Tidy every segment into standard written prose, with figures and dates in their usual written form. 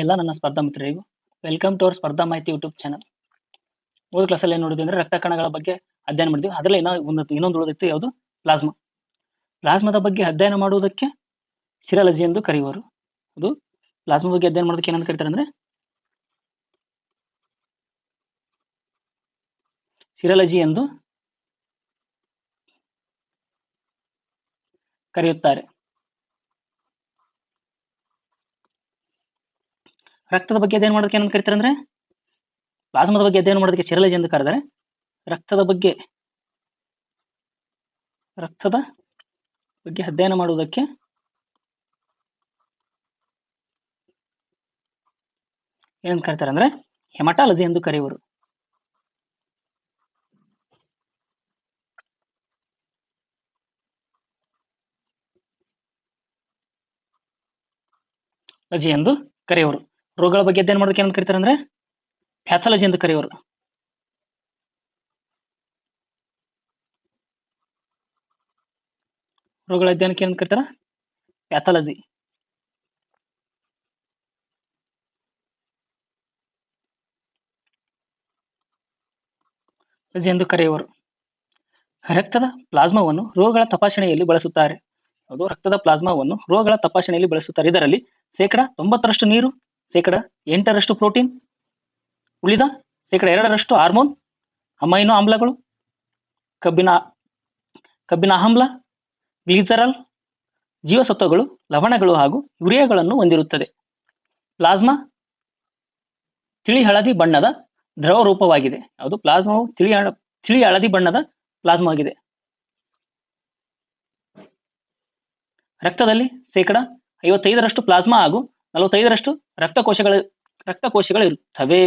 ಎಲ್ಲ ನನ್ನ ಸ್ಪರ್ಧಾ ಮಿತ್ರರಿಗೂ ವೆಲ್ಕಮ್ ಟು ಅವರ್ ಸ್ಪರ್ಧಾ ಮಾಹಿತಿ ಯೂಟ್ಯೂಬ್ ಚಾನಲ್. ಹೋದ ಕ್ಲಾಸಲ್ಲಿ ಏನು ನೋಡಿದ್ವಿ ಅಂದ್ರೆ ರಕ್ತ ಕಣಗಳ ಬಗ್ಗೆ ಅಧ್ಯಯನ ಮಾಡಿದ್ವಿ. ಅದರಲ್ಲಿ ಇನ್ನೊಂದು ಉಳಿದಿತ್ತು, ಯಾವುದು? ಪ್ಲಾಸ್ಮಾ. ಪ್ಲಾಸ್ಮಾದ ಬಗ್ಗೆ ಅಧ್ಯಯನ ಮಾಡುವುದಕ್ಕೆ ಸಿರಾಲಜಿ ಎಂದು ಕರೆಯುವರು. ಅದು ಪ್ಲಾಸ್ಮಾ ಬಗ್ಗೆ ಅಧ್ಯಯನ ಮಾಡೋದಕ್ಕೆ ಏನಂತ ಕರೀತಾರೆ ಅಂದ್ರೆ ಸಿರಾಲಜಿ ಎಂದು ಕರೆಯುತ್ತಾರೆ. ರಕ್ತದ ಬಗ್ಗೆ ಅಧ್ಯಯನ ಮಾಡೋದಕ್ಕೆ ಏನಂತ ಕರೀತಾರೆ ಅಂದ್ರೆ ಪ್ಲಾಸ್ಮಾದ ಬಗ್ಗೆ ಅಧ್ಯಯನ ಮಾಡೋದಕ್ಕೆ ಸಿರಾಲಜಿ ಎಂದು ಕರೆದರೆ, ರಕ್ತದ ಬಗ್ಗೆ ಅಧ್ಯಯನ ಮಾಡುವುದಕ್ಕೆ ಏನಂತ ಕರೀತಾರೆ ಅಂದ್ರೆ ಹೆಮಟಾಲಜಿ ಎಂದು ಕರೆಯುವರು. ಲಜಿ ಎಂದು ಕರೆಯುವರು. ರೋಗಗಳ ಬಗ್ಗೆ ಅಧ್ಯಯನ ಮಾಡೋದಕ್ಕೆ ಏನಂತ ಕರೀತಾರೆ ಅಂದ್ರೆ ಪ್ಯಾಥಾಲಜಿ ಎಂದು ಕರೆಯುವರು. ರೋಗಗಳ ಅಧ್ಯಯನಕ್ಕೆ ಏನಂತ ಕರೀತಾರೆ? ಪ್ಯಾಥಾಲಜಿ. ಲಜಿ ಎಂದು ಕರೆಯುವರು. ರಕ್ತದ ಪ್ಲಾಸ್ಮಾವನ್ನು ರೋಗಗಳ ತಪಾಸಣೆಯಲ್ಲಿ ಬಳಸುತ್ತಾರೆ. ಅದು ರಕ್ತದ ಪ್ಲಾಸ್ಮಾವನ್ನು ರೋಗಗಳ ತಪಾಸಣೆಯಲ್ಲಿ ಬಳಸುತ್ತಾರೆ. ಇದರಲ್ಲಿ 90% ನೀರು, 8% ಪ್ರೋಟೀನ್, ಉಳಿದ 2% ಹಾರ್ಮೋನ್, ಅಮೈನೋ ಆಮ್ಲಗಳು, ಕಬ್ಬಿಣ ಆಮ್ಲ, ಗ್ಲಿಸರಾಲ್, ಜೀವಸತ್ವಗಳು, ಲವಣಗಳು ಹಾಗೂ ಯೂರಿಯಾಗಳನ್ನು ಹೊಂದಿರುತ್ತದೆ. ಪ್ಲಾಸ್ಮಾ ತಿಳಿ ಹಳದಿ ಬಣ್ಣದ ದ್ರವ ರೂಪವಾಗಿದೆ. ಯಾವುದು? ಪ್ಲಾಸ್ಮಾವು ತಿಳಿ ಹಳದಿ ಬಣ್ಣದ ಪ್ಲಾಸ್ಮಾ ಆಗಿದೆ. ರಕ್ತದಲ್ಲಿ 55% ಪ್ಲಾಸ್ಮಾ ಹಾಗೂ 45% ರಕ್ತಕೋಶಗಳು ಇರುತ್ತವೆ.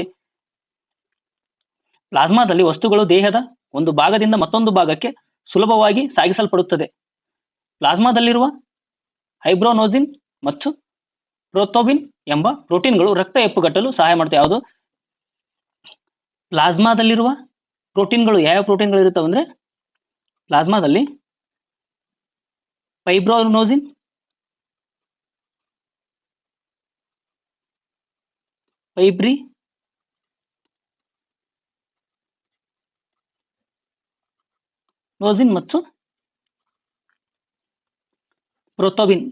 ಪ್ಲಾಸ್ಮಾದಲ್ಲಿ ವಸ್ತುಗಳು ದೇಹದ ಒಂದು ಭಾಗದಿಂದ ಮತ್ತೊಂದು ಭಾಗಕ್ಕೆ ಸುಲಭವಾಗಿ ಸಾಗಿಸಲ್ಪಡುತ್ತದೆ. ಪ್ಲಾಸ್ಮಾದಲ್ಲಿರುವ ಹೈಬ್ರೋನೋಜಿನ್ ಮತ್ತು ಪ್ರೋಥೋಬಿನ್ ಎಂಬ ಪ್ರೋಟೀನ್ಗಳು ರಕ್ತ ಹೆಪ್ಪುಗಟ್ಟಲು ಸಹಾಯ ಮಾಡುತ್ತವೆ. ಯಾವುದು? ಪ್ಲಾಸ್ಮಾದಲ್ಲಿರುವ ಪ್ರೋಟೀನ್ಗಳು ಯಾವ ಪ್ರೋಟೀನ್ಗಳು ಇರುತ್ತವೆ ಅಂದ್ರೆ ಪ್ಲಾಸ್ಮಾದಲ್ಲಿ ಫೈಬ್ರೋನೋಜಿನ್, ಫೈಬ್ರಿನೋಜಿನ್ ಮತ್ತು ಪ್ರೋಥೋಬಿನ್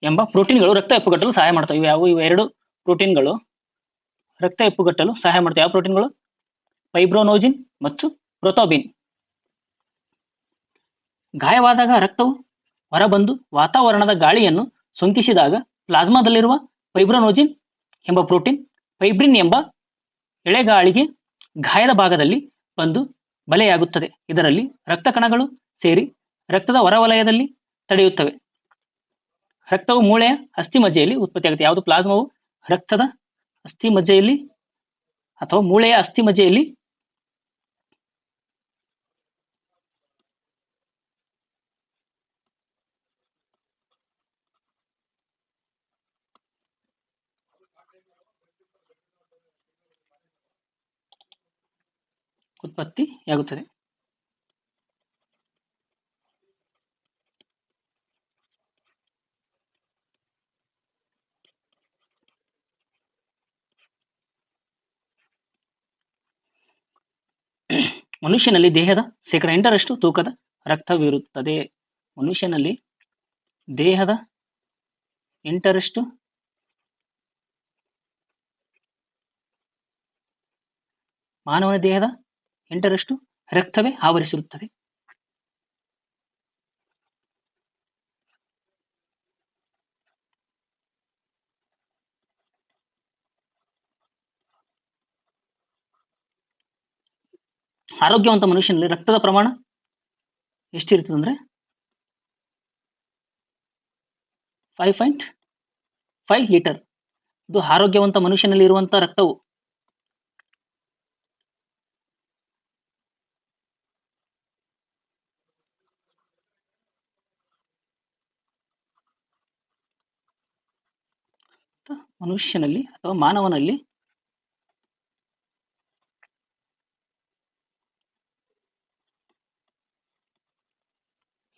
ಎಂಬ ಪ್ರೋಟೀನ್ಗಳು ರಕ್ತ ಹೆಪ್ಪುಗಟ್ಟಲು ಸಹಾಯ ಮಾಡ್ತವೆ. ಇವು ಎರಡು ಪ್ರೋಟೀನ್ಗಳು ರಕ್ತ ಹೆಪ್ಪುಗಟ್ಟಲು ಸಹಾಯ ಮಾಡ್ತವೆ. ಯಾವ ಪ್ರೋಟೀನ್ಗಳು? ಫೈಬ್ರೋನೋಜಿನ್ ಮತ್ತು ಪ್ರೋಥೋಬಿನ್. ಗಾಯವಾದಾಗ ರಕ್ತವು ಹೊರಬಂದು ವಾತಾವರಣದ ಗಾಳಿಯನ್ನು ಸೋಂಕಿಸಿದಾಗ ಪ್ಲಾಸ್ಮಾದಲ್ಲಿರುವ ಫೈಬ್ರೋನೋಜಿನ್ ಎಂಬ ಪ್ರೋಟೀನ್ ಫೈಬ್ರಿನ್ ಎಂಬ ಎಳೆಗಾಳಿಗೆ ಗಾಯದ ಭಾಗದಲ್ಲಿ ಬಂದು ಬಲೆಯಾಗುತ್ತದೆ. ಇದರಲ್ಲಿ ರಕ್ತ ಕಣಗಳು ಸೇರಿ ರಕ್ತದ ಹೊರವಲಯದಲ್ಲಿ ತಡೆಯುತ್ತವೆ. ರಕ್ತವು ಮೂಳೆಯ ಅಸ್ಥಿಮಜ್ಜೆಯಲ್ಲಿ ಉತ್ಪತ್ತಿಯಾಗುತ್ತೆ. ಯಾವುದು? ಪ್ಲಾಸ್ಮಾವು ರಕ್ತದ ಅಸ್ಥಿಮಜ್ಜೆಯಲ್ಲಿ ಅಥವಾ ಮೂಳೆಯ ಅಸ್ಥಿಮಜ್ಜೆಯಲ್ಲಿ ಉತ್ಪತ್ತಿಯಾಗುತ್ತದೆ. ಮನುಷ್ಯನಲ್ಲಿ ದೇಹದ 8% ತೂಕದ ರಕ್ತವಿರುತ್ತದೆ. ಮನುಷ್ಯನಲ್ಲಿ ದೇಹದ 8% ಮಾನವನ ದೇಹದ 8% ರಕ್ತವೇ ಆವರಿಸಿರುತ್ತದೆ. ಆರೋಗ್ಯವಂತ ಮನುಷ್ಯನಲ್ಲಿ ರಕ್ತದ ಪ್ರಮಾಣ ಎಷ್ಟಿರ್ತದೆ ಅಂದ್ರೆ 5.5 ಲೀಟರ್. ಇದು ಆರೋಗ್ಯವಂತ ಮನುಷ್ಯನಲ್ಲಿ ಇರುವಂತಹ ರಕ್ತವು. ಮನುಷ್ಯನಲ್ಲಿ ಅಥವಾ ಮಾನವನಲ್ಲಿ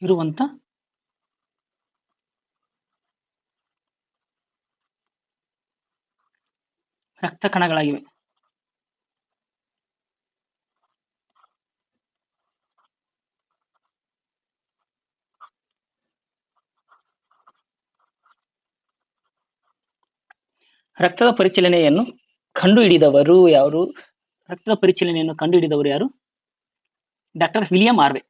ಇರುವಂತ ರಕ್ತ ಕಣಗಳಾಗಿವೆ. ರಕ್ತದ ಪರಿಚಲನೆಯನ್ನು ಕಂಡುಹಿಡಿದವರು ಯಾರು? ರಕ್ತದ ಪರಿಚಲನೆಯನ್ನು ಕಂಡುಹಿಡಿದವರು ಯಾರು? Doctor William Harvey.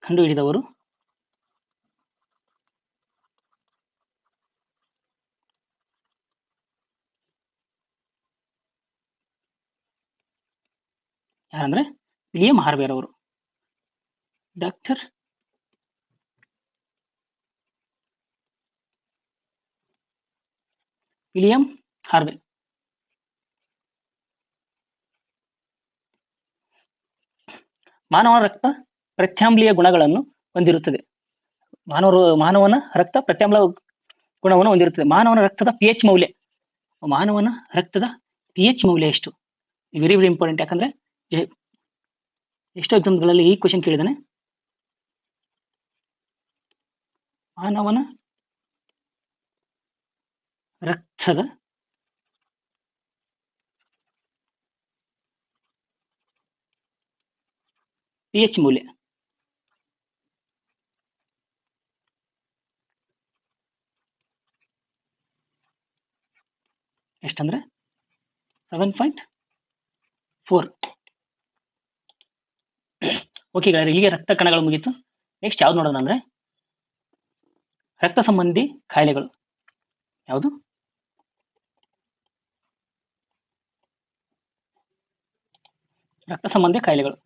ಕಂಡುಹಿಡಿದವರು ಯಾರಂದ್ರೆ ವಿಲಿಯಂ ಹಾರ್ವೆರ್ ಅವರು. Doctor William Harvey. ಮಾನವ ರಕ್ತ ಪ್ರತ್ಯಾಮ್ಲೀಯ ಗುಣಗಳನ್ನು ಹೊಂದಿರುತ್ತದೆ. ಮಾನವನ ರಕ್ತ ಪ್ರತ್ಯಾಮ್ಲ ಗುಣವನ್ನು ಹೊಂದಿರುತ್ತದೆ. ಮಾನವನ ರಕ್ತದ pH ಮೌಲ್ಯ. ಮಾನವನ ರಕ್ತದ pH ಮೌಲ್ಯ ಎಷ್ಟು? Very very important. ಯಾಕಂದ್ರೆ ಎಷ್ಟೋ ಎಕ್ಸಾಮ್ಗಳಲ್ಲಿ ಈ ಕ್ವಶನ್ ಕೇಳಿದಾನೆ. ಮಾನವನ ರಕ್ತದ pH ಮೌಲ್ಯ ಎಷ್ಟಂದ್ರೆ 7.4. ಓಕೆ, ಇಲ್ಲಿಗೆ ರಕ್ತ ಕಣಗಳು ಮುಗೀತು. ನೆಕ್ಸ್ಟ್ ಯಾವ್ದು ನೋಡೋಣ ಅಂದ್ರೆ ರಕ್ತ ಸಂಬಂಧಿ ಕಾಯಿಲೆಗಳು. ಯಾವುದು? ರಕ್ತ ಸಂಬಂಧಿ ಕಾಯಿಲೆಗಳು.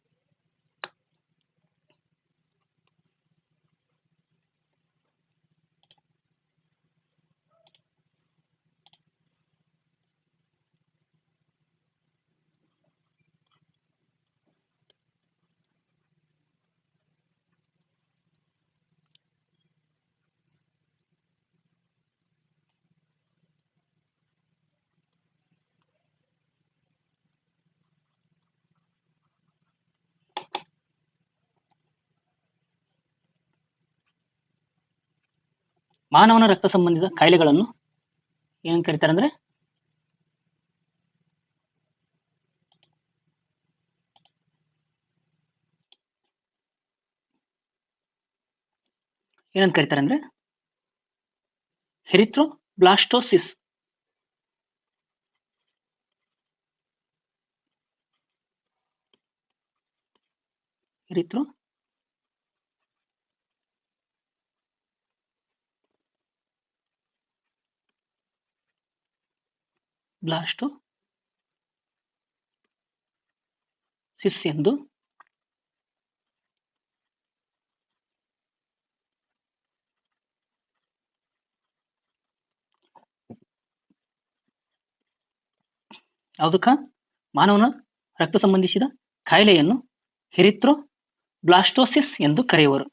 ಮಾನವನ ರಕ್ತ ಸಂಬಂಧಿತ ಕಾಯಿಲೆಗಳನ್ನು ಏನ್ ಕರೀತಾರೆ ಅಂದ್ರೆ ಏನಂತ ಕರೀತಾರೆ ಅಂದ್ರೆ ಎರಿಥ್ರೋಬ್ಲಾಸ್ಟೋಸಿಸ್. ಬ್ಲಾಸ್ಟೋಸಿಸ್ ಎಂದು ಯಾವುದಕ್ಕ ಮಾನವನ ರಕ್ತ ಸಂಬಂಧಿಸಿದ ಕಾಯಿಲೆಯನ್ನು ಎರಿಥ್ರೋಬ್ಲಾಸ್ಟೋಸಿಸ್ ಎಂದು ಕರೆಯುವರು.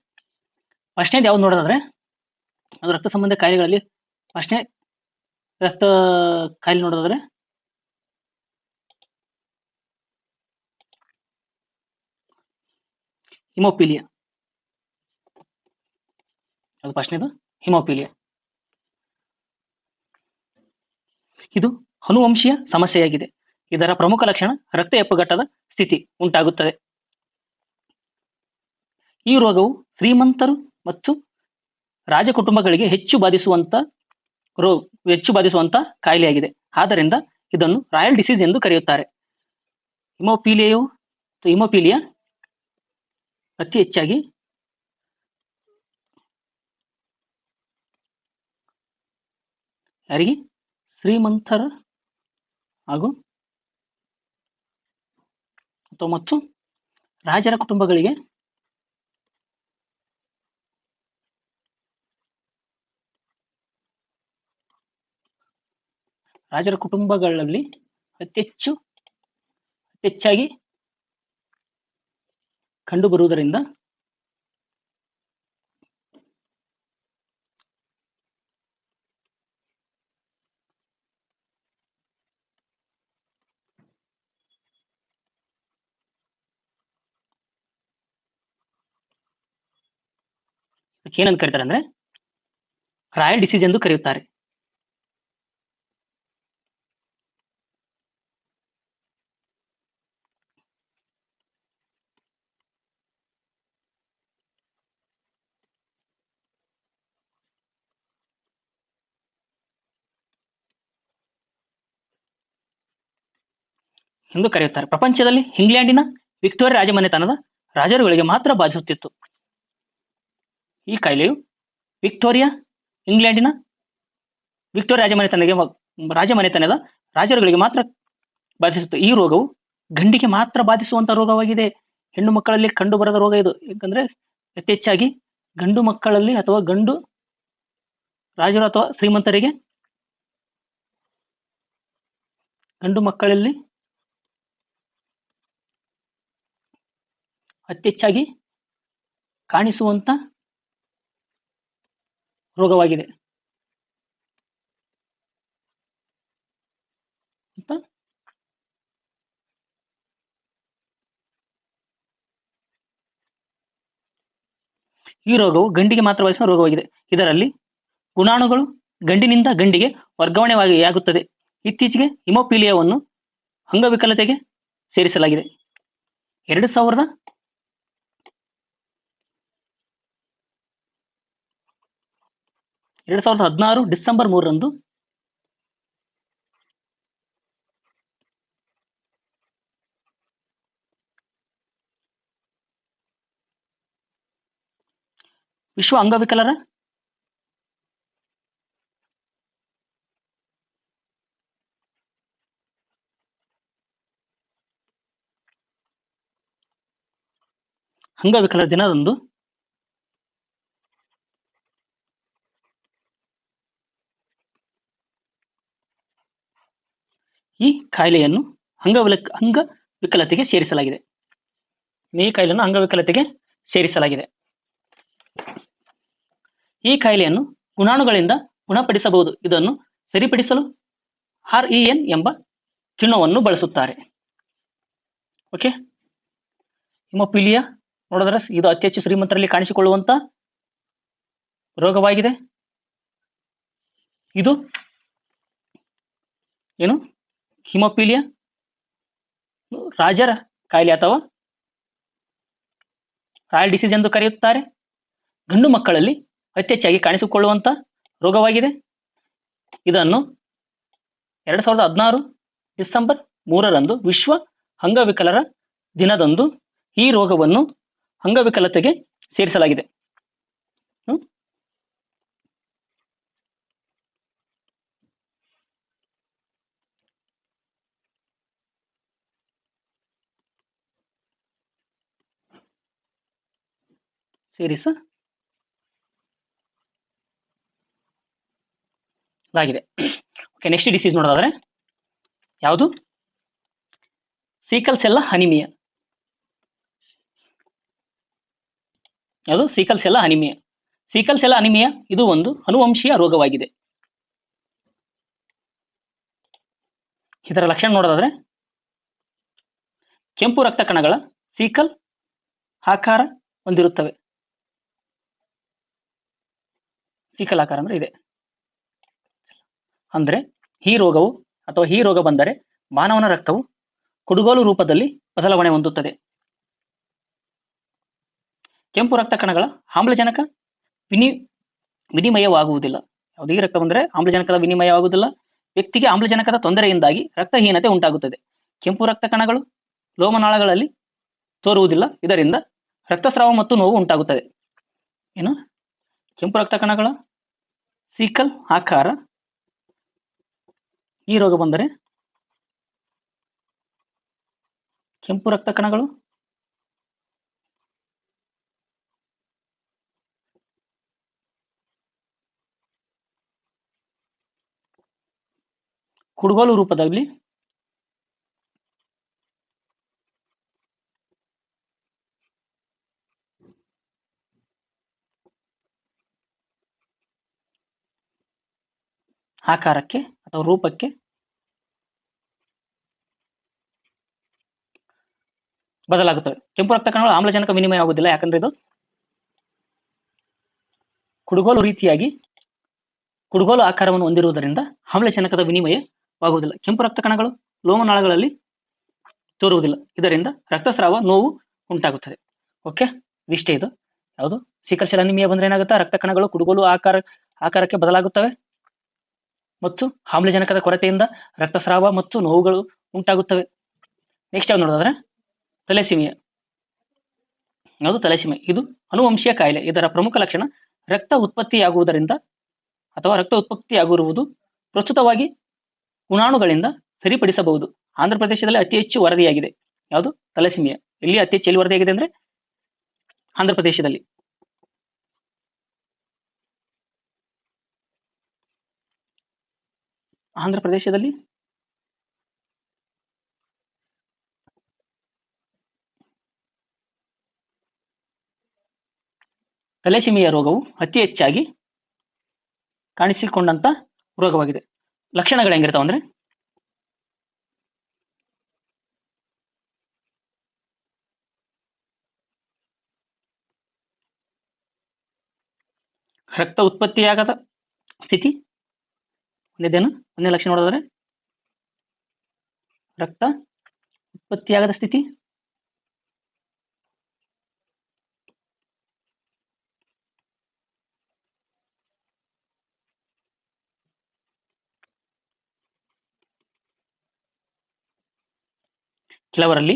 ಫಸ್ಟ್ನೇದು ಯಾವ್ದು ನೋಡೋದಾದ್ರೆ ಅದು ರಕ್ತ ಸಂಬಂಧ ಕಾಯಿಲೆಗಳಲ್ಲಿ ಫಸ್ಟ್ನೇ ರಕ್ತ ಕಾಯಿಲೆ ನೋಡೋದಾದ್ರೆ ಹಿಮೋಫಿಲಿಯಾ. ಅದು ಫಸ್ಟ್ನೇದು ಹಿಮೋಫಿಲಿಯಾ. ಇದು ಅನುವಂಶೀಯ ಸಮಸ್ಯೆಯಾಗಿದೆ. ಇದರ ಪ್ರಮುಖ ಲಕ್ಷಣ ರಕ್ತ ಹೆಪ್ಪುಗಟ್ಟದ ಸ್ಥಿತಿ ಉಂಟಾಗುತ್ತದೆ. ಈ ರೋಗವು ಶ್ರೀಮಂತರು ಮತ್ತು ರಾಜ ಕುಟುಂಬಗಳಿಗೆ ಹೆಚ್ಚು ಬಾಧಿಸುವಂತ ಕಾಯಿಲೆಯಾಗಿದೆ. ಆದ್ದರಿಂದ ಇದನ್ನು ರಾಯಲ್ ಡಿಸೀಸ್ ಎಂದು ಕರೆಯುತ್ತಾರೆ. ಹಿಮೋಫಿಲಿಯಾ ಅತಿ ಹೆಚ್ಚಾಗಿ ಯಾರಿಗೆ? ಶ್ರೀಮಂತರ ಹಾಗೂ ಮತ್ತು ರಾಜರ ಕುಟುಂಬಗಳಿಗೆ ಅತಿ ಹೆಚ್ಚಾಗಿ ಕಂಡುಬರುವುದರಿಂದ ಏನಂತ ಕರೀತಾರೆ ಅಂದ್ರೆ ರಾಯಲ್ ಡಿಸೀಸ್ ಎಂದು ಕರೆಯುತ್ತಾರೆ. ಎಂದು ಕರೆಯುತ್ತಾರೆ. ಪ್ರಪಂಚದಲ್ಲಿ ಇಂಗ್ಲೆಂಡಿನ ವಿಕ್ಟೋರಿಯಾ ರಾಜಮನೆತನದ ರಾಜರುಗಳಿಗೆ ಮಾತ್ರ ಬಾಧಿಸುತ್ತಿತ್ತು. ಈ ಕಾಯಿಲೆಯು ವಿಕ್ಟೋರಿಯಾ ಇಂಗ್ಲೆಂಡಿನ ವಿಕ್ಟೋರಿಯಾ ರಾಜಮನೆತನದ ರಾಜರುಗಳಿಗೆ ಮಾತ್ರ ಬಾಧಿಸುತ್ತೆ. ಈ ರೋಗವು ಗಂಡಿಗೆ ಮಾತ್ರ ಬಾಧಿಸುವಂತ ರೋಗವಾಗಿದೆ. ಹೆಣ್ಣು ಮಕ್ಕಳಲ್ಲಿ ಕಂಡು ಬರದ ರೋಗ ಇದು. ಯಾಕಂದ್ರೆ ಹೆಚ್ಚಾಗಿ ಗಂಡು ಮಕ್ಕಳಲ್ಲಿ ಅಥವಾ ಗಂಡು ರಾಜರು ಅಥವಾ ಶ್ರೀಮಂತರಿಗೆ ಗಂಡು ಮಕ್ಕಳಲ್ಲಿ ಅತ್ಯಚ್ಚಾಗಿ ಕಾಣಿಸುವಂತ ರೋಗವಾಗಿದೆ ಅಂತ ಈ ರೋಗವು ಗಂಡಿಗೆ ಮಾತ್ರ ಬಾಧಿಸುವ ರೋಗವಾಗಿದೆ. ಇದರಲ್ಲಿ ಗುಣಾಣುಗಳು ಗಂಡಿನಿಂದ ಗಂಡಿಗೆ ವರ್ಗಾವಣೆಯಾಗುತ್ತದೆ. ಇತ್ತೀಚೆಗೆ ಹಿಮೋಫಿಲಿಯಾವನ್ನು ಅಂಗವಿಕಲತೆಗೆ ಸೇರಿಸಲಾಗಿದೆ. 2016 ಡಿಸೆಂಬರ್ 3ರಂದು ವಿಶ್ವ ಅಂಗವಿಕಲರ ದಿನದಂದು ಈ ಕಾಯಿಲೆಯನ್ನು ಅಂಗವಿಕಲತೆಗೆ ಸೇರಿಸಲಾಗಿದೆ. ಈ ಕಾಯಿಲೆಯನ್ನು ಗುಣಾಣುಗಳಿಂದ ಗುಣಪಡಿಸಬಹುದು. ಇದನ್ನು ಸರಿಪಡಿಸಲು REN ಎಂಬ ಕಿಣ್ವವನ್ನು ಬಳಸುತ್ತಾರೆ. ಓಕೆ, ಹಿಮೋಫಿಲಿಯಾ ನೋಡಿದ್ರೆ ಇದು ಅತಿ ಹೆಚ್ಚು ಶ್ರೀಮಂತರಲ್ಲಿ ಕಾಣಿಸಿಕೊಳ್ಳುವಂತ ರೋಗವಾಗಿದೆ. ಇದು ಏನು ಹಿಮೋಫಿಲಿಯಾ ರಾಜರ ಕಾಯಿಲೆ ಅಥವಾ ರಾಯಲ್ ಡಿಸೀಸ್ ಎಂದು ಕರೆಯುತ್ತಾರೆ. ಗಂಡು ಮಕ್ಕಳಲ್ಲಿ ಅತಿ ಹೆಚ್ಚಾಗಿ ಕಾಣಿಸಿಕೊಳ್ಳುವಂತ ರೋಗವಾಗಿದೆ. ಇದನ್ನು 2016 ಡಿಸೆಂಬರ್ 3ರಂದು ವಿಶ್ವ ಅಂಗವಿಕಲರ ದಿನದಂದು ಈ ರೋಗವನ್ನು ಅಂಗವಿಕಲತೆಗೆ ಸೇರಿಸಲಾಗಿದೆ. ಓಕೆ, ನೆಕ್ಸ್ಟ್ ಡಿಸೀಸ್ ನೋಡೋದಾದ್ರೆ ಯಾವುದು? ಸೀಕಲ್ ಸೆಲ್ ಅನಿಮಿಯಾ. ಸೀಕಲ್ ಸೆಲ್ ಅನಿಮಿಯಾ ಇದು ಒಂದು ಅನುವಂಶೀಯ ರೋಗವಾಗಿದೆ. ಇದರ ಲಕ್ಷಣ ನೋಡೋದಾದ್ರೆ ಕೆಂಪು ರಕ್ತ ಕಣಗಳ ಸೀಕಲ್ ಆಕಾರ ಹೊಂದಿರುತ್ತವೆ. ಸೀಕಲ್ ಆಕಾರ ಅಂದ್ರೆ ಇದೆ. ಅಂದ್ರೆ ಈ ರೋಗ ಬಂದರೆ ಮಾನವನ ರಕ್ತವು ಕುಡುಗೋಲು ರೂಪದಲ್ಲಿ ಬದಲಾವಣೆ ಹೊಂದುತ್ತದೆ. ಕೆಂಪು ರಕ್ತ ಕಣಗಳ ಆಮ್ಲಜನಕ ವಿನಿಮಯವಾಗುವುದಿಲ್ಲ. ಯಾವುದೇ ರಕ್ತ ಬಂದರೆ ಆಮ್ಲಜನಕದ ವಿನಿಮಯವಾಗುವುದಿಲ್ಲ. ವ್ಯಕ್ತಿಗೆ ಆಮ್ಲಜನಕದ ತೊಂದರೆಯಿಂದಾಗಿ ರಕ್ತಹೀನತೆ ಉಂಟಾಗುತ್ತದೆ. ಕೆಂಪು ರಕ್ತ ಕಣಗಳು ಲೋಮನಾಳಗಳಲ್ಲಿ ತೋರುವುದಿಲ್ಲ. ಇದರಿಂದ ರಕ್ತಸ್ರಾವ ಮತ್ತು ನೋವು ಉಂಟಾಗುತ್ತದೆ. ಕೆಂಪು ರಕ್ತ ಕಣಗಳ ಸೀಕಲ್ ಆಕಾರ ಈ ರೋಗ ಬಂದರೆ ಕೆಂಪು ರಕ್ತ ಕಣಗಳು ಕುಡುಗೋಲು ರೂಪದಲ್ಲಿ ಆಕಾರಕ್ಕೆ ಅಥವಾ ರೂಪಕ್ಕೆ ಬದಲಾಗುತ್ತವೆ. ಕೆಂಪು ರಕ್ತ ಕಣಗಳು ಆಮ್ಲಜನಕ ವಿನಿಮಯ ಆಗುವುದಿಲ್ಲ. ಯಾಕಂದ್ರೆ ಇದು ಕುಡುಗೋಲು ರೀತಿಯಾಗಿ ಕುಡುಗೋಲು ಆಕಾರವನ್ನು ಹೊಂದಿರುವುದರಿಂದ ಆಮ್ಲಜನಕದ ವಿನಿಮಯವಾಗುವುದಿಲ್ಲ. ಕೆಂಪು ರಕ್ತ ಕಣಗಳು ಲೋಮನಾಳಗಳಲ್ಲಿ ತೋರುವುದಿಲ್ಲ, ಇದರಿಂದ ರಕ್ತಸ್ರಾವ ನೋವು ಉಂಟಾಗುತ್ತದೆ. ಓಕೆ, ಇಷ್ಟೇ. ಇದು ಯಾವುದು ಸಿಕಲ್ ಸೆಲ್ ಅನಿಮಿಯಾ ಬಂದ್ರೆ ಏನಾಗುತ್ತೆ, ರಕ್ತ ಕಣಗಳು ಕುಡುಗೋಲು ಆಕಾರಕ್ಕೆ ಬದಲಾಗುತ್ತವೆ ಮತ್ತು ಆಮ್ಲಜನಕದ ಕೊರತೆಯಿಂದ ರಕ್ತಸ್ರಾವ ಮತ್ತು ನೋವುಗಳು ಉಂಟಾಗುತ್ತವೆ. ನೆಕ್ಸ್ಟ್ ಯಾವ್ದು ನೋಡೋದಾದ್ರೆ ಥೆಲಸೀಮಿಯಾ. ಯಾವುದು ಥೆಲಸೀಮಿಯಾ, ಇದು ಅನುವಂಶೀಯ ಕಾಯಿಲೆ. ಇದರ ಪ್ರಮುಖ ಲಕ್ಷಣ ರಕ್ತ ಉತ್ಪತ್ತಿಯಾಗುವುದರಿಂದ ಅಥವಾ ರಕ್ತ ಉತ್ಪತ್ತಿಯಾಗಿರುವುದು ಪ್ರಸ್ತುತವಾಗಿ ಉಣಾಣುಗಳಿಂದ ಸರಿಪಡಿಸಬಹುದು. ಆಂಧ್ರ ಪ್ರದೇಶದಲ್ಲಿ ಅತಿ ಹೆಚ್ಚು ವರದಿಯಾಗಿದೆ. ಯಾವುದು ಥೆಲಸೀಮಿಯಾ. ಇಲ್ಲಿ ಅತಿ ಹೆಚ್ಚು ಎಲ್ಲಿ ವರದಿಯಾಗಿದೆ ಅಂದ್ರೆ ಆಂಧ್ರ ಪ್ರದೇಶದಲ್ಲಿ. ಆಂಧ್ರ ಪ್ರದೇಶದಲ್ಲಿ ಥೆಲಸೀಮಿಯಾ ರೋಗವು ಅತಿ ಹೆಚ್ಚಾಗಿ ಕಾಣಿಸಿಕೊಂಡಂತ ರೋಗವಾಗಿದೆ. ಲಕ್ಷಣಗಳು ಹೆಂಗಿರ್ತಾವ ಅಂದ್ರೆ ರಕ್ತ ಉತ್ಪತ್ತಿಯಾಗದ ಸ್ಥಿತಿ ಒಂದೇ ಲಕ್ಷಣ ನೋಡಿದ್ರೆ ರಕ್ತ ಉತ್ಪತ್ತಿಯಾಗದ ಸ್ಥಿತಿ, ಕೆಲವರಲ್ಲಿ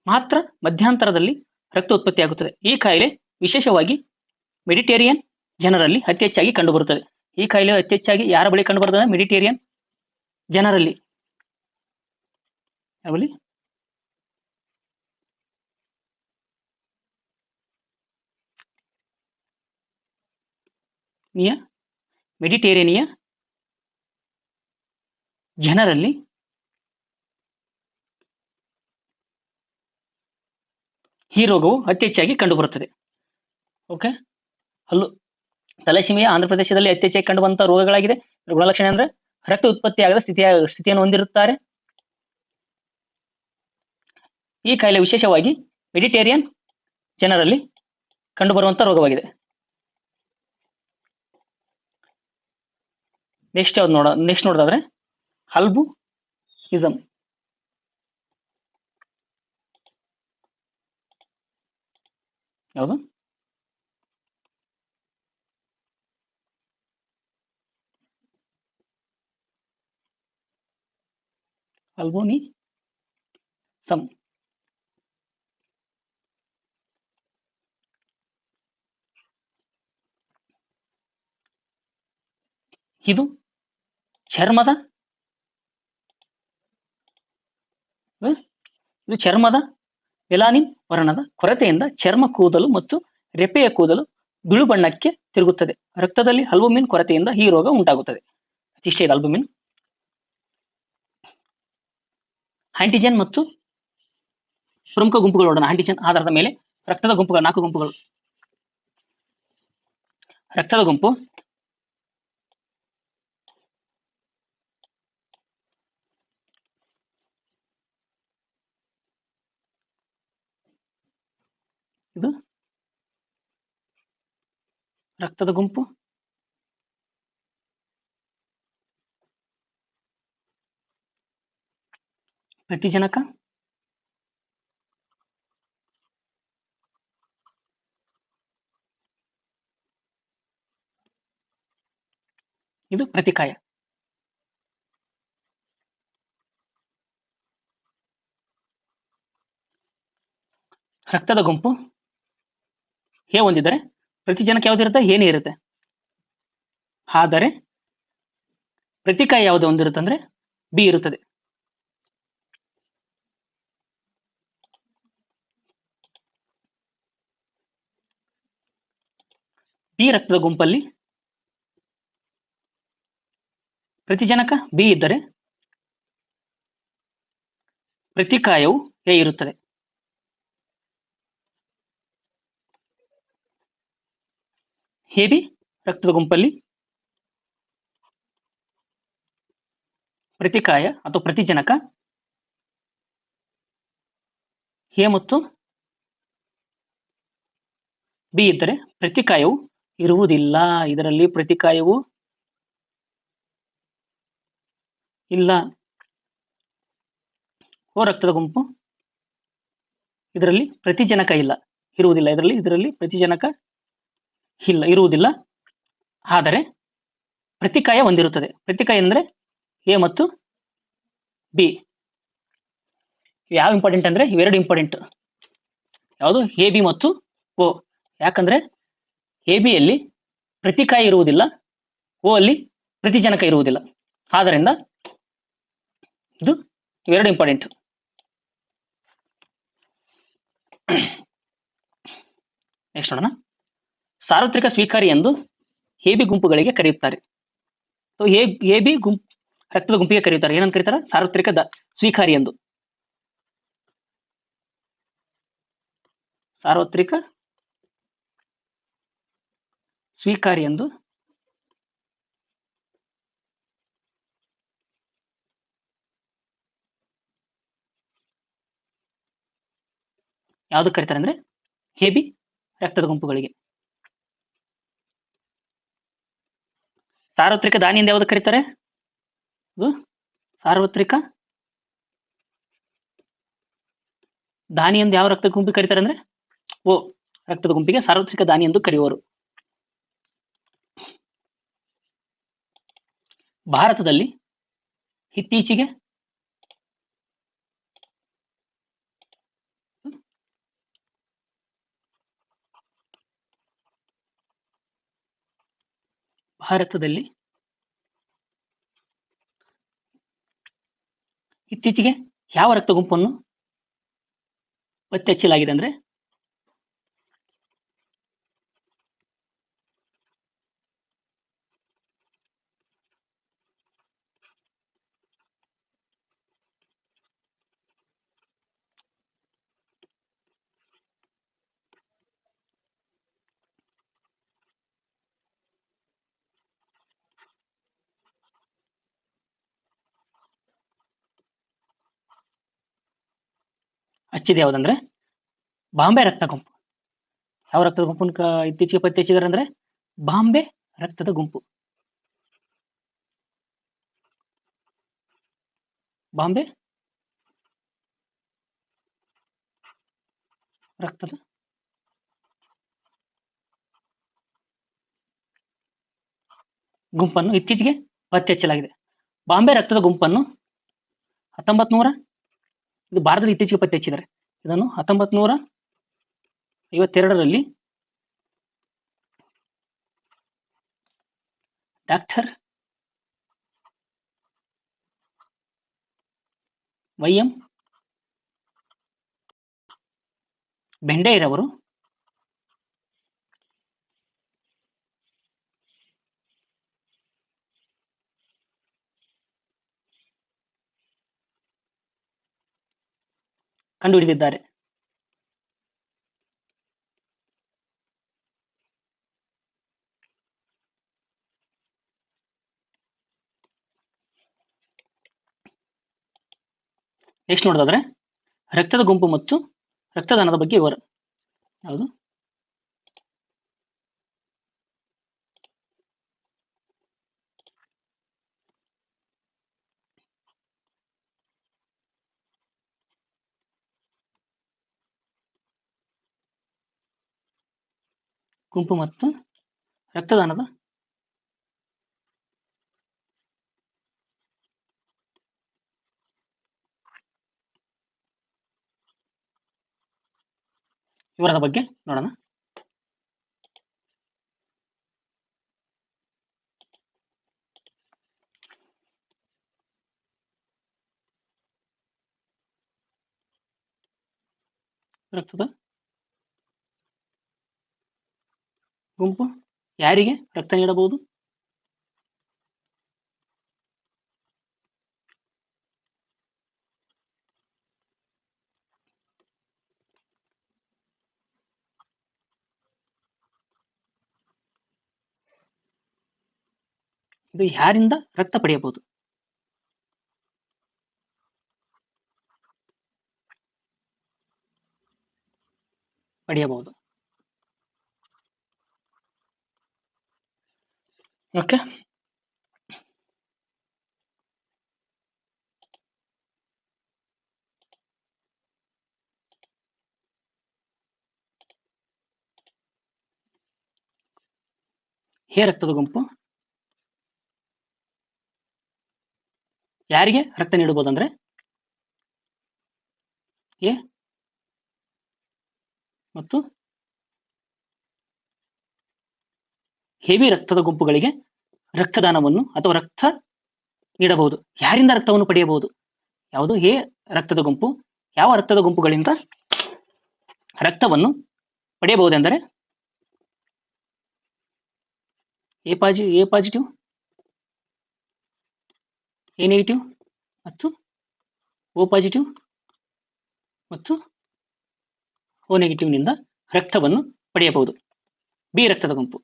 ಮಾತ್ರ ಮಧ್ಯಂತರದಲ್ಲಿ ರಕ್ತ ಉತ್ಪತ್ತಿಯಾಗುತ್ತದೆ. ಈ ಕಾಯಿಲೆ ವಿಶೇಷವಾಗಿ ಮೆಡಿಟೇರಿಯನ್ ಜನರಲ್ಲಿ ಅತಿ ಹೆಚ್ಚಾಗಿ ಕಂಡುಬರುತ್ತದೆ. ಈ ಕಾಯಿಲೆ ಅತಿ ಹೆಚ್ಚಾಗಿ ಯಾರ ಬಳಿ ಕಂಡುಬರುತ್ತದೆ? ಮೆಡಿಟೇರಿಯನ್ ಜನರಲ್ಲಿ. ಯಾವಲ್ಲಿ? ಮೆಡಿಟೇರಿಯನಿಯ ಜನರಲ್ಲಿ ಈ ರೋಗವು ಅತಿ ಹೆಚ್ಚಾಗಿ ಕಂಡುಬರುತ್ತದೆ. ಓಕೆ, ಥೆಲಸೀಮಿಯಾ ಆಂಧ್ರ ಪ್ರದೇಶದಲ್ಲಿ ಅತಿ ಹೆಚ್ಚಾಗಿ ಕಂಡುಬಂತಹ ರೋಗಗಳಾಗಿದೆ. ಗುಣಲಕ್ಷಣ ಅಂದ್ರೆ ರಕ್ತ ಉತ್ಪತ್ತಿಯಾಗದ ಸ್ಥಿತಿಯನ್ನು ಹೊಂದಿರುತ್ತಾರೆ. ಈ ಕಾಯಿಲೆ ವಿಶೇಷವಾಗಿ ಮೆಡಿಟೇರಿಯನ್ ಜನರಲ್ಲಿ ಕಂಡುಬರುವಂತಹ ರೋಗವಾಗಿದೆ. ನೆಕ್ಸ್ಟ್ ನೋಡೋದಾದ್ರೆ ಆಲ್ಬಿನಿಸಮ್. ಯಾವುದು? ಆಲ್ಬಿನಿಸಮ್. ಇದು ಚರ್ಮದ ಮೆಲಾನಿನ್ ವರ್ಣದ ಕೊರತೆಯಿಂದ ಚರ್ಮ ಕೂದಲು ಮತ್ತು ರೆಪ್ಪೆಯ ಕೂದಲು ಬಿಳು ಬಣ್ಣಕ್ಕೆ ತಿರುಗುತ್ತದೆ. ರಕ್ತದಲ್ಲಿ ಆಲ್ಬುಮಿನ್ ಕೊರತೆಯಿಂದ ಈ ರೋಗ ಉಂಟಾಗುತ್ತದೆ. ಇಷ್ಟೇ ಇದೆ ಆಲ್ಬುಮಿನ್. ಆಂಟಿಜೆನ್ ಮತ್ತು ಪ್ರಮುಖ ಗುಂಪುಗಳು ನೋಡೋಣ. ಆಂಟಿಜೆನ್ ಆಧಾರದ ಮೇಲೆ ರಕ್ತದ ಗುಂಪುಗಳು 4 ಗುಂಪುಗಳು. ರಕ್ತದ ಗುಂಪು ಇದು ರಕ್ತದ ಗುಂಪು ಪ್ರತಿಜನಕ, ಇದು ಪ್ರತಿಕಾಯ. ರಕ್ತದ ಗುಂಪು ಎ ಹೊಂದಿದರೆ ಪ್ರತಿಜನಕ ಯಾವುದಿರುತ್ತೆ? ಏನೇ ಇರುತ್ತೆ. ಆದರೆ ಪ್ರತಿಕಾಯ ಯಾವುದು ಹೊಂದಿರುತ್ತೆ ಅಂದ್ರೆ ಬಿ ಇರುತ್ತದೆ. ಬಿ ರಕ್ತದ ಗುಂಪಲ್ಲಿ ಪ್ರತಿಜನಕ ಬಿ ಇದ್ದರೆ ಪ್ರತಿಕಾಯವು ಎ ಇರುತ್ತದೆ. ಎಬಿ ರಕ್ತದ ಗುಂಪಲ್ಲಿ ಪ್ರತಿಕಾಯ ಅಥವಾ ಪ್ರತಿಜನಕ ಎ ಮತ್ತು ಬಿ ಇದ್ದರೆ ಪ್ರತಿಕಾಯವು ಇರುವುದಿಲ್ಲ. ಇದರಲ್ಲಿ ಪ್ರತಿಕಾಯವು ಇಲ್ಲ. ಓ ರಕ್ತದ ಗುಂಪು ಇದರಲ್ಲಿ ಪ್ರತಿಜನಕ ಇಲ್ಲ, ಇರುವುದಿಲ್ಲ. ಇದರಲ್ಲಿ ಪ್ರತಿಜನಕ ಇಲ್ಲ, ಇರುವುದಿಲ್ಲ. ಆದರೆ ಪ್ರತಿಕಾಯ ಹೊಂದಿರುತ್ತದೆ. ಪ್ರತಿಕಾಯ ಅಂದ್ರೆ ಎ ಮತ್ತು ಬಿ. ಯಾವ ಇಂಪಾರ್ಟೆಂಟ್ ಅಂದ್ರೆ ಇವೆರಡು ಇಂಪಾರ್ಟೆಂಟ್. ಯಾವುದು? ಎ ಬಿ ಮತ್ತು ಓ. ಯಾಕಂದ್ರೆ ಎ ಬಿಯಲ್ಲಿ ಪ್ರತಿಕಾಯ ಇರುವುದಿಲ್ಲ, ಓ ಅಲ್ಲಿ ಪ್ರತಿಜನಕ ಇರುವುದಿಲ್ಲ. ಆದ್ದರಿಂದ ಇದು ಇವೆರಡು ಇಂಪಾರ್ಟೆಂಟ್. ನೆಕ್ಸ್ಟ್ ನೋಡೋಣ. ಸಾರ್ವತ್ರಿಕ ಸ್ವೀಕಾರಿ ಎಂದು ಎ ಬಿ ಗುಂಪುಗಳಿಗೆ ಕರೆಯುತ್ತಾರೆ. ಸೊ ಎ ಬಿ ಗುಂಪು ರಕ್ತದ ಗುಂಪಿಗೆ ಕರೆಯುತ್ತಾರೆ. ಏನಂತ ಕರೀತಾರೆ? ಸಾರ್ವತ್ರಿಕ ಸ್ವೀಕಾರಿ ಎಂದು. ಸಾರ್ವತ್ರಿಕ ಸ್ವೀಕಾರಿ ಎಂದು ಯಾವ್ದು ಕರೀತಾರೆ ಅಂದ್ರೆ ಎ ಬಿ ರಕ್ತದ ಗುಂಪುಗಳಿಗೆ. ಸಾರ್ವತ್ರಿಕ ದಾನಿ ಎಂದು ಯಾವ್ದು ಕರೀತಾರೆ? ಇದು ಸಾರ್ವತ್ರಿಕ ದಾನಿ ಎಂದು ಯಾವ ರಕ್ತದ ಗುಂಪಿಗೆ ಕರೀತಾರೆ ಅಂದ್ರೆ ಓ ರಕ್ತದ ಗುಂಪಿಗೆ ಸಾರ್ವತ್ರಿಕ ದಾನಿ ಎಂದು ಕರೆಯುವರು. ಭಾರತದಲ್ಲಿ ಇತ್ತೀಚೆಗೆ ಇತ್ತೀಚೆಗೆ ಯಾವ ರಕ್ತ ಗುಂಪನ್ನು ಪತ್ತೆ ಹಚ್ಚಲಾಗಿದೆ ಅಂದ್ರೆ ಹಚ್ಚಿದೆ ಯಾವ್ದಂದ್ರೆ ಬಾಂಬೆ ರಕ್ತ ಗುಂಪು. ಯಾವ ರಕ್ತದ ಗುಂಪನ್ನು ಇತ್ತೀಚೆಗೆ ಪತ್ತೆ ಹಚ್ಚಿದಾರೆ ಅಂದ್ರೆ ಬಾಂಬೆ ರಕ್ತದ ಗುಂಪು. ಬಾಂಬೆ ರಕ್ತದ ಗುಂಪನ್ನು ಇತ್ತೀಚೆಗೆ ಪತ್ತೆ ಹಚ್ಚಲಾಗಿದೆ. ಬಾಂಬೆ ರಕ್ತದ ಗುಂಪನ್ನು 1900 ಇದು ಭಾರತದಲ್ಲಿ ಇತ್ತೀಚೆಗೆ ಪತ್ತೆ ಹಚ್ಚಿದ್ದಾರೆ. ಇದನ್ನು 1952ರಲ್ಲಿ ಡಾಕ್ಟರ್ ವೈ.ಎಂ. ಬೆಂಡೆಯರವರು ಕಂಡುಹಿಡಿದಿದ್ದಾರೆ. ನೆಕ್ಸ್ಟ್ ನೋಡೋದಾದ್ರೆ ರಕ್ತದ ಗುಂಪು ಮತ್ತು ರಕ್ತದಾನದ ಬಗ್ಗೆ ವಿವರ. ಯಾವುದು? ಗುಂಪು ಮತ್ತು ರಕ್ತದಾನದ ವಿವರದ ಬಗ್ಗೆ ನೋಡೋಣ. ರಕ್ತದ ಗುಂಪು ಯಾರಿಗೆ ರಕ್ತ ನೀಡಬಹುದು? ಇದು ಯಾರಿಂದ ರಕ್ತ ಪಡೆಯಬಹುದು? ಪಡೆಯಬಹುದು. ಓಕೆ. ಎ ರಕ್ತದ ಗುಂಪು ಯಾರಿಗೆ ರಕ್ತ ನೀಡಬಹುದು ಅಂದ್ರೆ ಎ ಮತ್ತು ಹೆವಿ ರಕ್ತದ ಗುಂಪುಗಳಿಗೆ ರಕ್ತದಾನವನ್ನು ಅಥವಾ ರಕ್ತ ನೀಡಬಹುದು. ಯಾರಿಂದ ರಕ್ತವನ್ನು ಪಡೆಯಬಹುದು? ಯಾವುದು? ಎ ರಕ್ತದ ಗುಂಪು ಯಾವ ರಕ್ತದ ಗುಂಪುಗಳಿಂದ ರಕ್ತವನ್ನು ಪಡೆಯಬಹುದೆಂದರೆ ಎ ಪಾಸಿಟಿವ್, ಎ ನೆಗೆಟಿವ್ ಮತ್ತು ಓ ಪಾಸಿಟಿವ್ ಮತ್ತು ಓ ನೆಗೆಟಿವ್ನಿಂದ ರಕ್ತವನ್ನು ಪಡೆಯಬಹುದು. ಬಿ ರಕ್ತದ ಗುಂಪು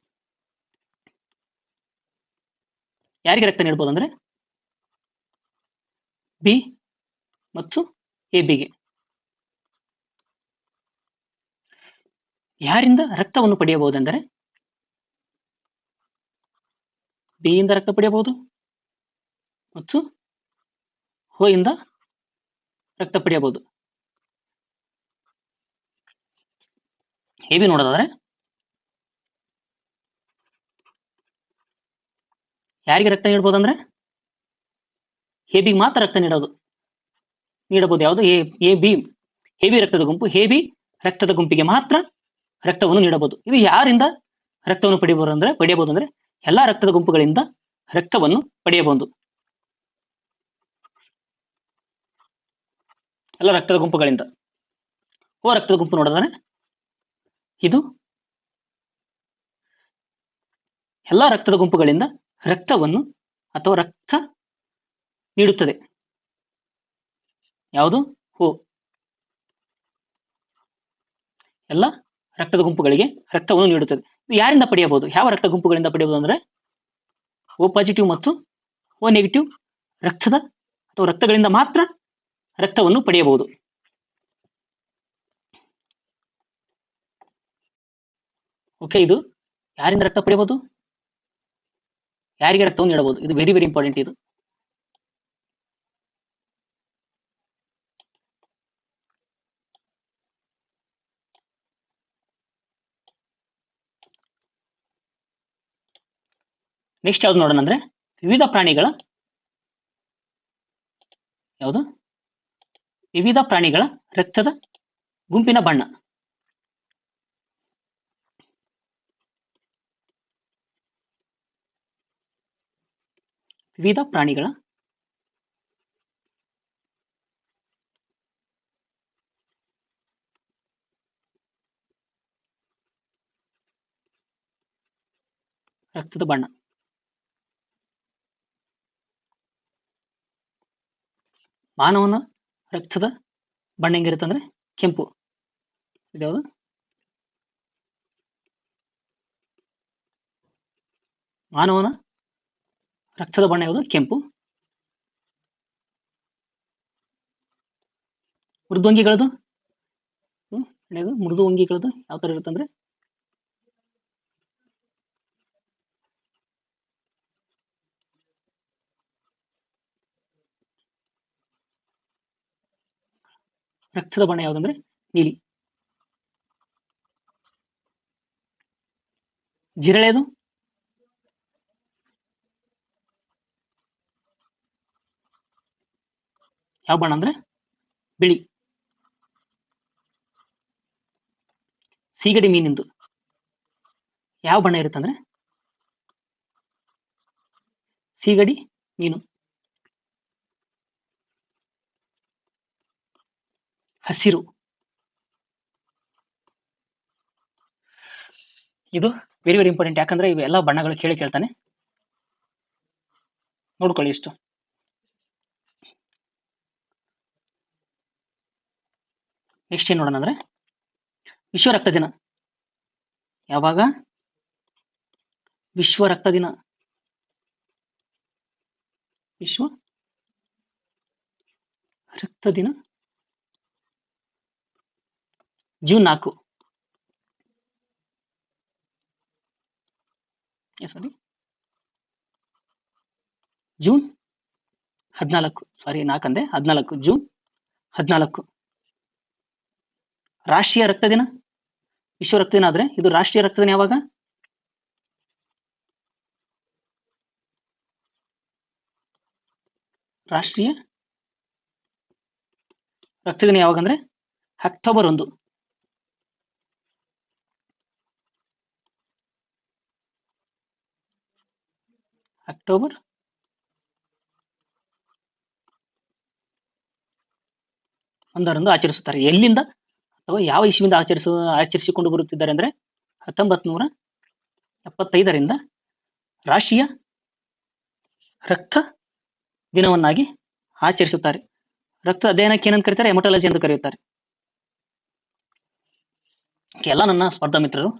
ಯಾರಿಗೆ ರಕ್ತ ನೀಡಬಹುದು ಅಂದ್ರೆ ಬಿ ಮತ್ತು ಎ ಬಿಗೆ. ಯಾರಿಂದ ರಕ್ತವನ್ನು ಪಡೆಯಬಹುದೆಂದರೆ ಬಿಯಿಂದ ರಕ್ತ ಪಡೆಯಬಹುದು ಮತ್ತು ಓ ಇಂದ ರಕ್ತ ಪಡೆಯಬಹುದು. ಎ ಬಿ ನೋಡೋದಾದ್ರೆ ಯಾರಿಗೆ ರಕ್ತ ನೀಡಬಹುದು ಅಂದ್ರೆ ಎ ಬಿಗೆ ಮಾತ್ರ ರಕ್ತ ನೀಡಬಹುದು. ಯಾವುದು? ಎ ಬಿ ಹೆವಿ ರಕ್ತದ ಗುಂಪು ಹೆವಿ ರಕ್ತದ ಗುಂಪಿಗೆ ಮಾತ್ರ ರಕ್ತವನ್ನು ನೀಡಬಹುದು. ಇದು ಯಾರಿಂದ ರಕ್ತವನ್ನು ಪಡೆಯಬಹುದು ಅಂದ್ರೆ ಎಲ್ಲಾ ರಕ್ತದ ಗುಂಪುಗಳಿಂದ ರಕ್ತವನ್ನು ಪಡೆಯಬಹುದು. ಎಲ್ಲ ರಕ್ತದ ಗುಂಪುಗಳಿಂದ. ಓ ರಕ್ತದ ಗುಂಪು ನೋಡಿದ್ರೆ ಇದು ಎಲ್ಲಾ ರಕ್ತದ ಗುಂಪುಗಳಿಂದ ರಕ್ತವನ್ನು ಅಥವಾ ರಕ್ತ ನೀಡುತ್ತದೆ. ಯಾವುದು? ಓ ಎಲ್ಲ ರಕ್ತದ ಗುಂಪುಗಳಿಗೆ ರಕ್ತವನ್ನು ನೀಡುತ್ತದೆ. ಯಾರಿಂದ ಪಡೆಯಬಹುದು? ಯಾವ ರಕ್ತ ಗುಂಪುಗಳಿಂದ ಪಡೆಯಬಹುದು ಅಂದ್ರೆ ಓ ಪಾಸಿಟಿವ್ ಮತ್ತು ಓ ನೆಗೆಟಿವ್ ರಕ್ತದ ಅಥವಾ ರಕ್ತಗಳಿಂದ ಮಾತ್ರ ರಕ್ತವನ್ನು ಪಡೆಯಬಹುದು. ಓಕೆ, ಇದು ಯಾರಿಂದ ರಕ್ತ ಪಡೆಯಬಹುದು, ಯಾರಿಗೆ ರಕ್ತವನ್ನು ನೀಡಬಹುದು, ಇದು ವೆರಿ ವೆರಿ ಇಂಪಾರ್ಟೆಂಟ್. ಇದು ನೆಕ್ಸ್ಟ್ ಯಾವ್ದು ನೋಡೋಣ ಅಂದ್ರೆ ವಿವಿಧ ಪ್ರಾಣಿಗಳ ಯಾವುದು? ವಿವಿಧ ಪ್ರಾಣಿಗಳ ರಕ್ತದ ಗುಂಪಿನ ಬಣ್ಣ. ವಿವಿಧ ಪ್ರಾಣಿಗಳ ರಕ್ತದ ಬಣ್ಣ. ಮಾನವನ ರಕ್ತದ ಬಣ್ಣ ಹೆಂಗಿರುತ್ತೆ ಅಂದ್ರೆ ಕೆಂಪು. ಇದ್ಯಾವುದು? ಮಾನವನ ರಕ್ತದ ಬಣ್ಣ ಯಾವುದು? ಕೆಂಪು. ಮೃದ್ವಂಗಿಗಳದು ಮೃದುವಂಗಿಗಳದು ಯಾವ ತರ ಇರುತ್ತೆ ಅಂದ್ರೆ ರಕ್ತದ ಬಣ್ಣ ಯಾವುದಂದ್ರೆ ನೀಲಿ. ಜಿರಳೆದು ಯಾವ ಬಣ್ಣ ಅಂದ್ರೆ ಬಿಳಿ. ಸೀಗಡಿ ಮೀನಿಂದು ಯಾವ ಬಣ್ಣ ಇರುತ್ತೆ ಅಂದ್ರೆ ಸೀಗಡಿ ಮೀನು ಹಸಿರು. ಇದು ವೆರಿ ವೆರಿ ಇಂಪಾರ್ಟೆಂಟ್, ಯಾಕಂದ್ರೆ ಇವೆಲ್ಲ ಬಣ್ಣಗಳು ಕೇಳ್ತಾನೆ, ನೋಡ್ಕೊಳ್ಳಿ ಇಷ್ಟು. ನೆಕ್ಸ್ಟ್ ಏನ್ ನೋಡೋಣ ಅಂದ್ರೆ ವಿಶ್ವ ರಕ್ತ ದಿನ. ಯಾವಾಗ? ವಿಶ್ವ ರಕ್ತ ದಿನ. ವಿಶ್ವ ರಕ್ತ ದಿನ ಜೂನ್ 4. ಸಾರಿ, ಜೂನ್ 14, ಸಾರಿ 4 ಅಂದೆ, 14 ಜೂನ್ 14 ರಾಷ್ಟ್ರೀಯ ರಕ್ತ ದಿನ. ವಿಶ್ವ ರಕ್ತ ದಿನ ಆದ್ರೆ ಇದು ರಾಷ್ಟ್ರೀಯ ರಕ್ತ ದಿನ ಯಾವಾಗ? ರಾಷ್ಟ್ರೀಯ ರಕ್ತ ದಿನ ಯಾವಾಗಂದ್ರೆ ಅಕ್ಟೋಬರ್ 1. ಅಕ್ಟೋಬರ್ 1ರಂದು ಆಚರಿಸುತ್ತಾರೆ. ಎಲ್ಲಿಂದ ಅಥವಾ ಯಾವ ಇಸ್ವಿಯಿಂದ ಆಚರಿಸಿಕೊಂಡು ಬರುತ್ತಿದ್ದಾರೆ ಅಂದ್ರೆ 1975ರಿಂದ ರಾಷ್ಟ್ರೀಯ ರಕ್ತ ದಿನವನ್ನಾಗಿ ಆಚರಿಸುತ್ತಾರೆ. ರಕ್ತ ಅಧ್ಯಯನಕ್ಕೆ ಏನಂತ ಕರೀತಾರೆ? ಹೆಮಟಾಲಜಿ ಎಂದು ಕರೆಯುತ್ತಾರೆ. ಎಲ್ಲ ನನ್ನ ಸ್ಪರ್ಧಾ ಮಿತ್ರರು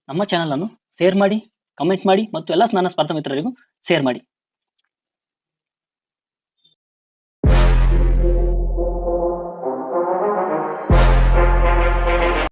ನಮ್ಮ ಚಾನಲ್ ಅನ್ನು ಶೇರ್ ಮಾಡಿ, ಕಮೆಂಟ್ ಮಾಡಿ ಮತ್ತು ಎಲ್ಲ ನನ್ನ ಸ್ಪರ್ಧಾ ಮಿತ್ರರಿಗೂ ಶೇರ್ ಮಾಡಿ.